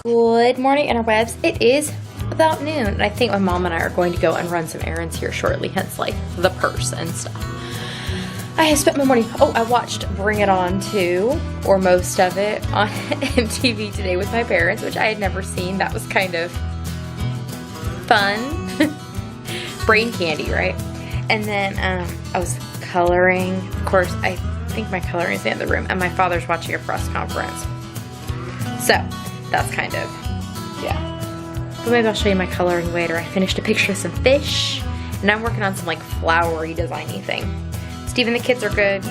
Good morning, interwebs. It is about noon, and I think my mom and I are going to go and run some errands here shortly, hence like the purse and stuff. I have spent my morning, I watched Bring It On 2, or most of it, on MTV today with my parents, which I had never seen. That was kind of fun. Brain candy, right? And then I was coloring. Of course, I think my coloring is in the room, and my father's watching a press conference. So, that's kind of, yeah. But maybe I'll show you my coloring later. I finished a picture of some fish, and I'm working on some like flowery designy thing. Steve and the kids are good.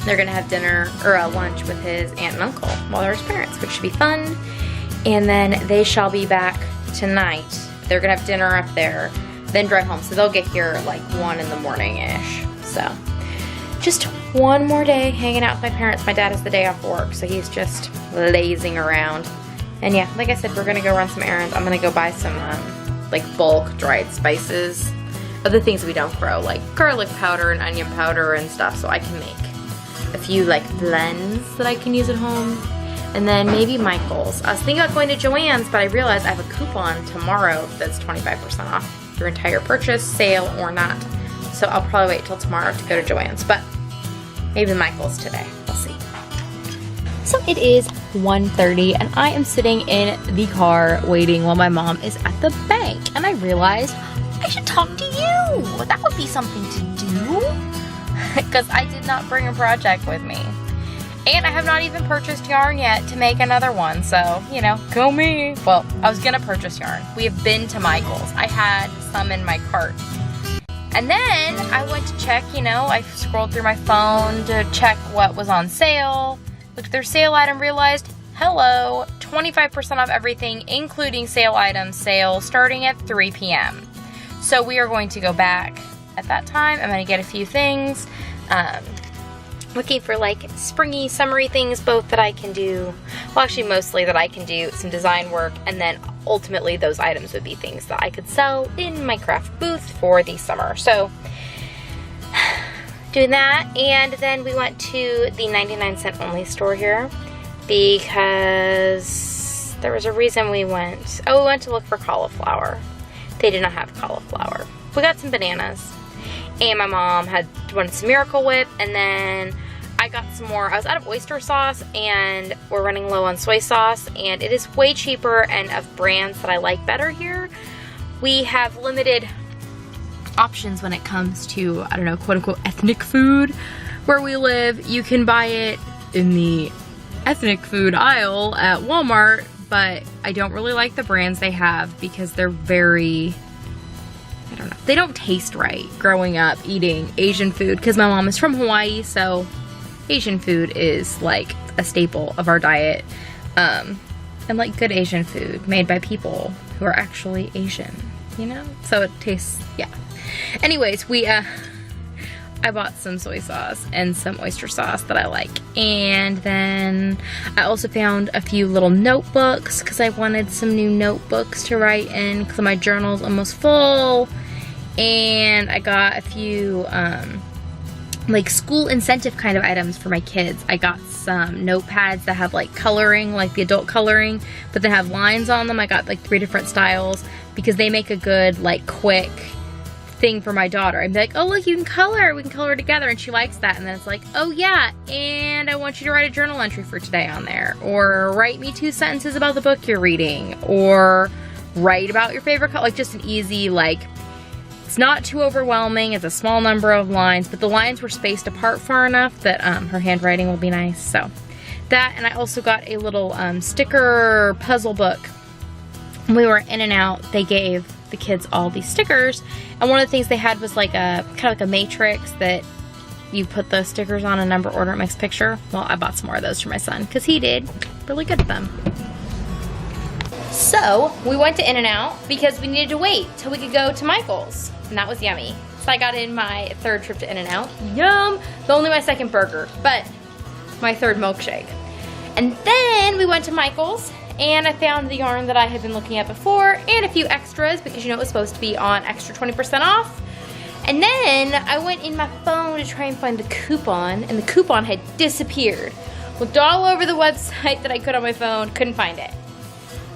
They're gonna have dinner, or lunch with his aunt and uncle while they're his parents, which should be fun. And then they shall be back tonight. They're gonna have dinner up there, then drive home. So they'll get here like 1 in the morning-ish. So, just one more day hanging out with my parents. My dad has the day off work, so he's just lazing around. And yeah, like I said, we're gonna go run some errands. I'm gonna go buy some like bulk dried spices, other things we don't grow, like garlic powder and onion powder and stuff, so I can make a few like blends that I can use at home. And then maybe Michael's. I was thinking about going to Joann's, but I realized I have a coupon tomorrow that's 25% off your entire purchase, sale or not. So I'll probably wait till tomorrow to go to Joann's, but maybe Michael's today. We'll see. So it is 1:30 and I am sitting in the car waiting while my mom is at the bank. And I realized I should talk to you. That would be something to do. Because I did not bring a project with me. And I have not even purchased yarn yet to make another one. So, you know, go me. Well, I was going to purchase yarn. We have been to Michael's. I had some in my cart. And then I went to check, you know, I scrolled through my phone to check what was on sale. Looked at their sale item, realized, hello, 25% off everything, including sale items, sale starting at 3 p.m. So we are going to go back at that time. I'm going to get a few things. Looking for like springy, summery things, both that I can do. Well, actually mostly that I can do some design work, and then ultimately those items would be things that I could sell in my craft booth for the summer. So doing that, and then we went to the 99-cent only store here because there was a reason we went. Oh, we went to look for cauliflower. They did not have cauliflower. We got some bananas, and my mom had wanted some Miracle Whip, and then I got some more. I was out of oyster sauce, and we're running low on soy sauce, and it is way cheaper and of brands that I like better here. We have limited options when it comes to, I don't know, quote-unquote ethnic food where we live. You can buy it in the ethnic food aisle at Walmart, but I don't really like the brands they have because they're very, I don't know, they don't taste right growing up eating Asian food, because my mom is from Hawaii, so Asian food is like a staple of our diet, and like good Asian food made by people who are actually Asian, you know, so it tastes, yeah. Anyways, I bought some soy sauce and some oyster sauce that I like, and then I also found a few little notebooks because I wanted some new notebooks to write in because my journal's almost full. And I got a few like school incentive kind of items for my kids. I got some notepads that have like coloring, like the adult coloring, but they have lines on them. I got like 3 different styles because they make a good like quick thing for my daughter. I'd be like, oh look, you can color, we can color together, and she likes that. And then it's like, oh yeah, and I want you to write a journal entry for today on there, or write me 2 sentences about the book you're reading, or write about your favorite color. Like just an easy, like, it's not too overwhelming, it's a small number of lines, but the lines were spaced apart far enough that her handwriting will be nice. So that, and I also got a little sticker puzzle book. When we were in and out, they gave the kids all these stickers, and one of the things they had was like a kind of like a matrix that you put the stickers on a number order, it makes a picture. Well, I bought some more of those for my son because he did really good at them. So we went to In-N-Out because we needed to wait till we could go to Michael's, and that was yummy. So I got in my 3rd trip to In-N-Out. Yum! Only my 2nd burger, but my 3rd milkshake. And then we went to Michael's, and I found the yarn that I had been looking at before, and a few extras because you know it was supposed to be on extra 20% off. And then I went in my phone to try and find the coupon, and the coupon had disappeared. Looked all over the website that I could on my phone, couldn't find it.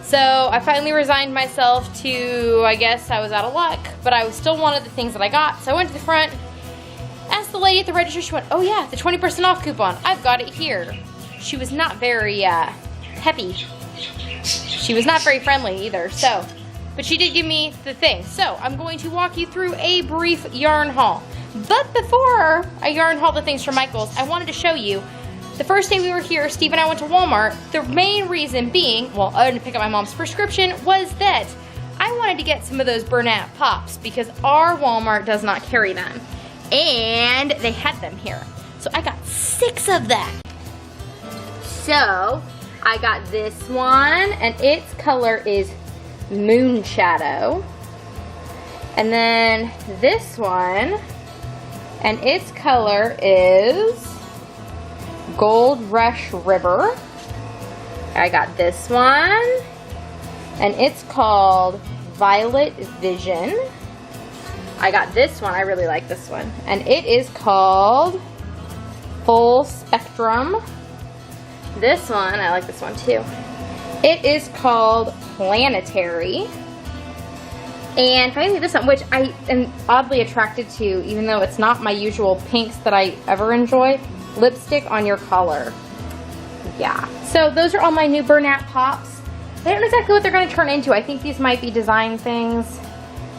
So I finally resigned myself to, I guess I was out of luck, but I still wanted the things that I got. So I went to the front, asked the lady at the register, she went, oh yeah, the 20% off coupon, I've got it here. She was not very peppy. She was not very friendly either, so, but she did give me the thing. So I'm going to walk you through a brief yarn haul. But before I yarn haul the things from Michael's, I wanted to show you, the first day we were here, Steve and I went to Walmart. The main reason being, well, other than to pick up my mom's prescription, was that I wanted to get some of those Bernat Pops because our Walmart does not carry them. And they had them here. So I got 6 of them. So I got this one, and its color is Moon Shadow. And then this one, and its color is Gold Rush River. I got this one, and it's called Violet Vision. I got this one, I really like this one, and it is called Full Spectrum. This one, I like this one too. It is called Planetary. And finally this one, which I am oddly attracted to, even though it's not my usual pinks that I ever enjoy, Lipstick on Your Collar. Yeah. So those are all my new Bernat Pops. I don't know exactly what they're going to turn into. I think these might be design things.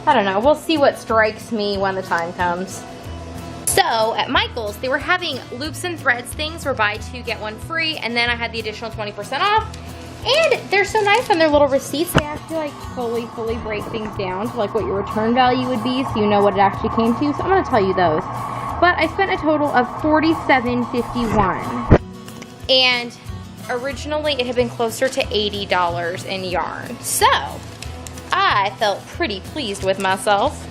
I don't know. We'll see what strikes me when the time comes. So at Michael's, they were having loops and threads things where buy 2 get 1 free, and then I had the additional 20% off. And they're so nice on their little receipts. They actually like fully break things down to like what your return value would be, so you know what it actually came to. So I'm going to tell you those. But I spent a total of $47.51. And originally it had been closer to $80 in yarn. So I felt pretty pleased with myself.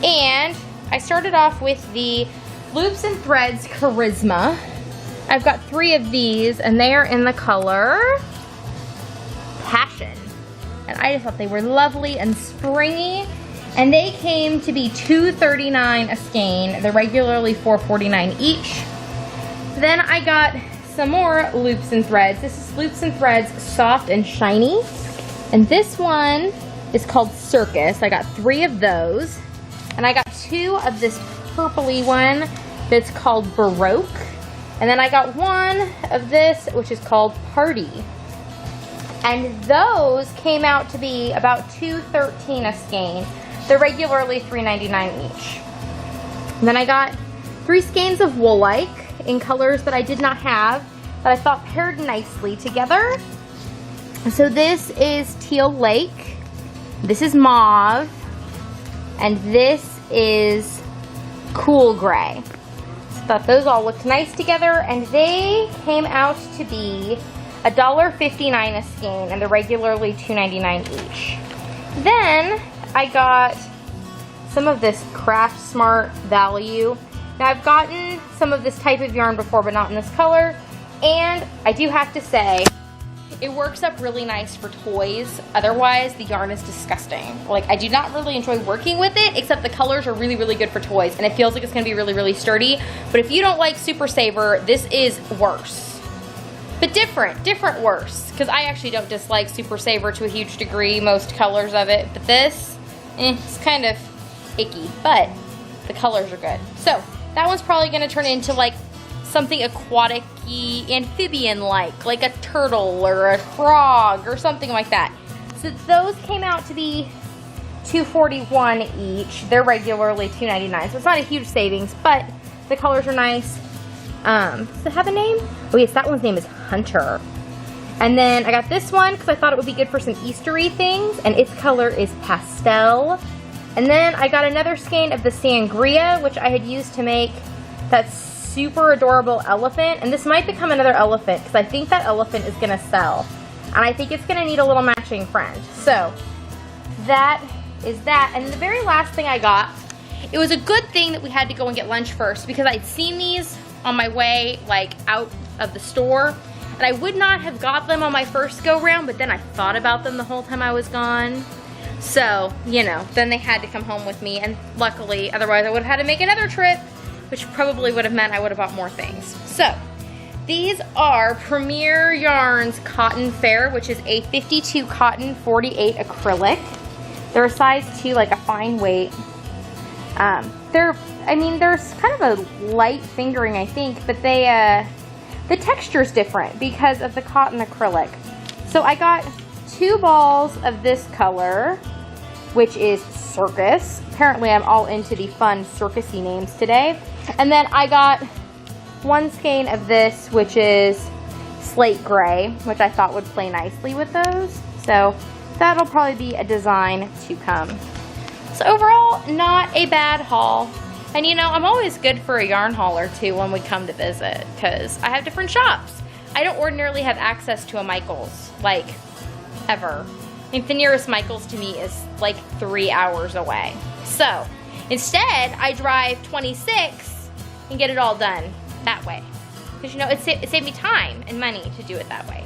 And I started off with the Loops and Threads Charisma. I've got 3 of these, and they are in the color Passion. And I just thought they were lovely and springy. And they came to be $2.39 a skein. They're regularly $4.49 each. Then I got some more Loops and Threads. This is Loops and Threads Soft and Shiny. And this one is called Circus. I got 3 of those. And I got 2 of this purpley one that's called Baroque. And then I got 1 of this, which is called Party. And those came out to be about $2.13 a skein. They're regularly $3.99 each. And then I got 3 skeins of Wool-like in colors that I did not have, that I thought paired nicely together. So this is Teal Lake, this is Mauve, and this is Cool Gray. So I thought those all looked nice together, and they came out to be $1.59 a skein, and they're regularly $2.99 each. Then I got some of this Craft Smart Value. Now I've gotten some of this type of yarn before, but not in this color, and I do have to say, it works up really nice for toys. Otherwise, the yarn is disgusting. Like, I do not really enjoy working with it, except the colors are really good for toys, and it feels like it's gonna be really sturdy. But if you don't like Super Saver, this is worse. But different worse. Because I actually don't dislike Super Saver to a huge degree, most colors of it. But this, it's kind of icky, but the colors are good. So, that one's probably gonna turn into like something aquatic-y, amphibian-like a turtle or a frog or something like that. So those came out to be $2.41 each. They're regularly $2.99, so it's not a huge savings, but the colors are nice. Does it have a name? Oh yes, that one's name is Hunter. And then I got this one because I thought it would be good for some Eastery things, and its color is Pastel. And then I got another skein of the Sangria, which I had used to make that super adorable elephant, and this might become another elephant because I think that elephant is gonna sell, and I think it's gonna need a little matching friend. So that is that. And the very last thing I got, it was a good thing that we had to go and get lunch first because I'd seen these on my way like out of the store, and I would not have got them on my first go round, but then I thought about them the whole time I was gone. So, you know, then they had to come home with me, and luckily, otherwise I would have had to make another trip, which probably would have meant I would have bought more things. So, these are Premier Yarns Cotton Fair, which is a 52 cotton, 48 acrylic. They're a size 2, like a fine weight. They're kind of a light fingering, I think, but the texture's different because of the cotton acrylic. So I got 2 balls of this color, which is Circus. Apparently I'm all into the fun circusy names today. And then I got 1 skein of this, which is Slate Gray, which I thought would play nicely with those. So that'll probably be a design to come. So overall, not a bad haul. And you know, I'm always good for a yarn haul or two when we come to visit, because I have different shops. I don't ordinarily have access to a Michael's, like, ever. I mean, the nearest Michael's to me is like 3 hours away. So instead, I drive 26 and get it all done that way. Because you know, it saved me time and money to do it that way.